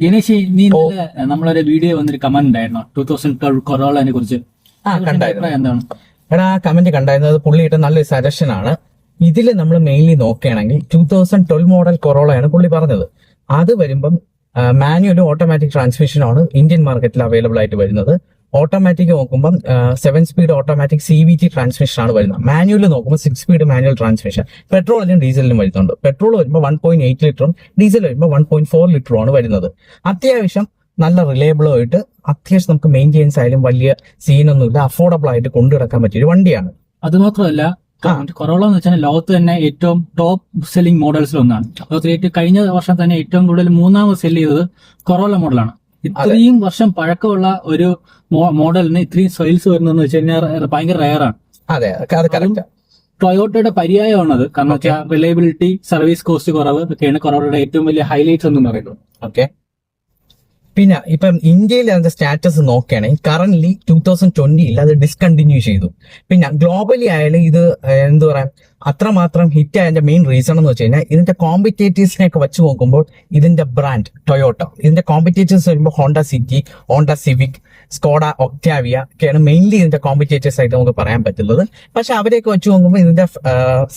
ജനേഷ്, നീ നമ്മളൊരു വീഡിയോ വന്നൊരു കമന്റ് ഉണ്ടായിരുന്നു 2012 കൊറോളനെ കുറിച്ച്. എന്താണ്? എടാ, ആ കമന്റ് കണ്ടായിരുന്നത് പുള്ളിയിട്ട് നല്ലൊരു സജഷൻ ആണ്. ഇതിൽ നമ്മൾ മെയിൻലി നോക്കുകയാണെങ്കിൽ 2012 മോഡൽ കൊറോളയാണ് പുള്ളി പറഞ്ഞത്. അത് വരുമ്പം മാനുവലും ഓട്ടോമാറ്റിക് ട്രാൻസ്മിഷനാണ് ഇന്ത്യൻ മാർക്കറ്റിൽ അവൈലബിൾ ആയിട്ട് വരുന്നത്. ഓട്ടോമാറ്റിക് നോക്കുമ്പോൾ 7 സ്പീഡ് ഓട്ടോമാറ്റിക് CVT ട്രാൻസ്മിഷൻ ആണ് വരുന്നത്. മാനുവൽ നോക്കുമ്പോൾ 6 സ്പീഡ് മാനുവൽ ട്രാൻസ്മിഷൻ. പെട്രോളിലും ഡീസലിലും വരുന്നുണ്ട്. പെട്രോൾ വരുമ്പോൾ 1.8 ലിറ്ററും ഡീസൽ വരുമ്പോൾ 1.4 ലിറ്ററും ആണ് വരുന്നത്. അത്യാവശ്യം നല്ല റിലയബിളും ആയിട്ട് അത്യാവശ്യം നമുക്ക് മെയിൻറ്റെയിൻസ് ആയാലും വലിയ സീനൊന്നുമില്ല, അഫോർഡബിൾ ആയിട്ട് കൊണ്ടുനടക്കാൻ പറ്റിയ ഒരു വണ്ടിയാണ്. അത് മാത്രമല്ല, കൊറോള എന്ന് വെച്ചാൽ ലോകത്ത് തന്നെ ഏറ്റവും ടോപ്പ് സെല്ലിംഗ് മോഡൽസിൽ ഒന്നാണ്. ലോകത്തിൽ കഴിഞ്ഞ വർഷം തന്നെ ഏറ്റവും കൂടുതൽ 3ാമത് സെല് ചെയ്തത് കൊറോള മോഡലാണ്. ഇത്രയും വർഷം പഴക്കമുള്ള ഒരു മോഡലിന് ഇത്രയും സെയിൽസ് വരുന്നതെന്ന് വെച്ച് കഴിഞ്ഞാൽ ഭയങ്കര റയറാണ്. അതെ, അത് കറക്റ്റ്. ടൊയോട്ടയുടെ പര്യായമാണത്. കാരണം വെച്ചാൽ റിലയബിലിറ്റി, സർവീസ് കോസ്റ്റ് കുറവ് ഒക്കെയാണ് കൊറോളയുടെ ഏറ്റവും വലിയ ഹൈലൈറ്റ്സ് എന്ന് പറയുന്നത്. ഓക്കെ. പിന്നെ ഇപ്പം ഇന്ത്യയിൽ അതിന്റെ സ്റ്റാറ്റസ് നോക്കുകയാണെങ്കിൽ കറന്റ് 2020 അത് ഡിസ്കണ്ടിന്യൂ ചെയ്തു. പിന്നെ ഗ്ലോബലി ആയാലും ഇത് എന്താ പറയാ അത്രമാത്രം ഹിറ്റ് ആയതിന്റെ മെയിൻ റീസൺ എന്ന് വെച്ച് കഴിഞ്ഞാൽ ഇതിന്റെ കോമ്പറ്റേറ്റീവ്സിനെ ഒക്കെ വെച്ച് നോക്കുമ്പോൾ ഇതിന്റെ ബ്രാൻഡ് ടൊയോട്ട, ഇതിന്റെ കോമ്പറ്റേറ്റീവ്സ് വരുമ്പോൾ Honda city, Honda civic, Skoda Octavia ഒക്കെയാണ് മെയിൻലി ഇതിന്റെ കോമ്പറ്റേറ്റീവ്സ് ആയിട്ട് നമുക്ക് പറയാൻ പറ്റുന്നത്. പക്ഷെ അവരെയൊക്കെ വെച്ച് നോക്കുമ്പോൾ ഇതിന്റെ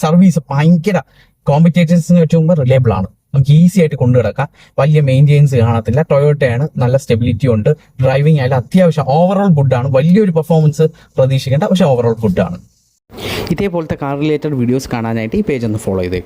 സർവീസ് ഭയങ്കര കോമ്പറ്റേറ്റീവ്സിനെ വെച്ച് നോക്കുമ്പോൾ റിലയബിൾ ആണ്. നമുക്ക് ഈസി ആയിട്ട് കൊണ്ടുകിടക്കാം, വലിയ മെയിൻറ്റെയിൻസ് കാണത്തില്ല. ടൊയോട്ടയാണ്, നല്ല സ്റ്റെബിലിറ്റി ഉണ്ട്. ഡ്രൈവിംഗ് ആയാലും അത്യാവശ്യം ഓവറോൾ ഗുഡാണ്. വലിയൊരു പെർഫോമൻസ് പ്രതീക്ഷിക്കേണ്ട, പക്ഷെ ഓവറോൾ ഗുഡാണ്. ഇതേപോലത്തെ കാർ റിലേറ്റഡ് വീഡിയോസ് കാണാനായിട്ട് ഈ പേജ് ഒന്ന് ഫോളോ ചെയ്തേ.